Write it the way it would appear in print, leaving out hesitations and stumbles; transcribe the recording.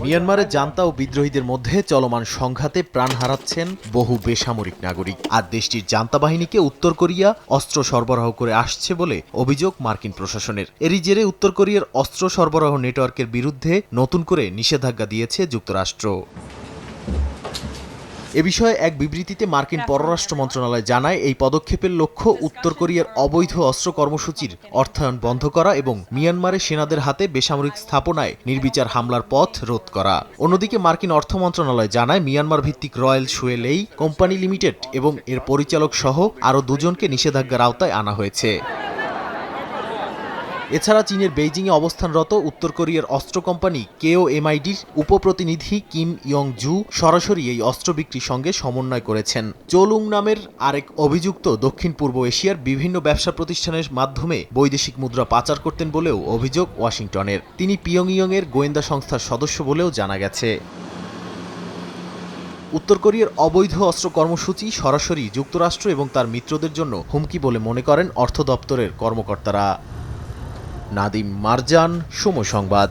মিয়ানমারে জান্তা ও বিদ্রোহীদের মধ্যে চলমান সংঘাতে প্রাণ হারাচ্ছেন বহু বেসামরিক নাগরিক। আর দেশটির জান্তা বাহিনীকে উত্তর কোরিয়া অস্ত্র সরবরাহ করে আসছে বলে অভিযোগ মার্কিন প্রশাসনের। এরই জেরে উত্তর কোরিয়ার অস্ত্র সরবরাহ নেটওয়ার্কের বিরুদ্ধে নতুন করে নিষেধাজ্ঞা দিয়েছে যুক্তরাষ্ট্র। এ বিষয়ে এক বিবৃতিতে মার্কিন পররাষ্ট্র মন্ত্রণালয় জানায়, এই পদক্ষেপের লক্ষ্য উত্তর কোরিয়ার অবৈধ অস্ত্র কর্মসূচির অর্থায়ন বন্ধ করা এবং মিয়ানমারে সেনাদের হাতে বেসামরিক স্থাপনায় নির্বিচার হামলার পথ রোধ করা। অন্যদিকে মার্কিন অর্থ মন্ত্রণালয় জানায়, মিয়ানমার ভিত্তিক রয়্যাল সুয়েলেই কোম্পানি লিমিটেড এবং এর পরিচালক সহ আরও দুজনকে নিষেধাজ্ঞার আওতায় আনা হয়েছে। এছাড়া চীনের বেইজিংয়ে অবস্থানরত উত্তর কোরিয়ার অস্ত্র কোম্পানি কেওএমআইডির উপপ্রতিনিধি কিম ইয়ং জু সরাসরি এই অস্ত্র বিক্রির সঙ্গে সমন্বয় করেছেন। চোলুং নামের আরেক অভিযুক্ত দক্ষিণ পূর্ব এশিয়ার বিভিন্ন ব্যবসা প্রতিষ্ঠানের মাধ্যমে বৈদেশিক মুদ্রা পাচার করতেন বলেও অভিযোগ ওয়াশিংটনের। তিনি পিয়ংইয়ংয়ের গোয়েন্দা সংস্থার সদস্য বলেও জানা গেছে। উত্তর কোরিয়ার অবৈধ অস্ত্র কর্মসূচি সরাসরি যুক্তরাষ্ট্র এবং তার মিত্রদের জন্য হুমকি বলে মনে করেন অর্থ দপ্তরের কর্মকর্তারা। নাদিম মারজান, সময় সংবাদ।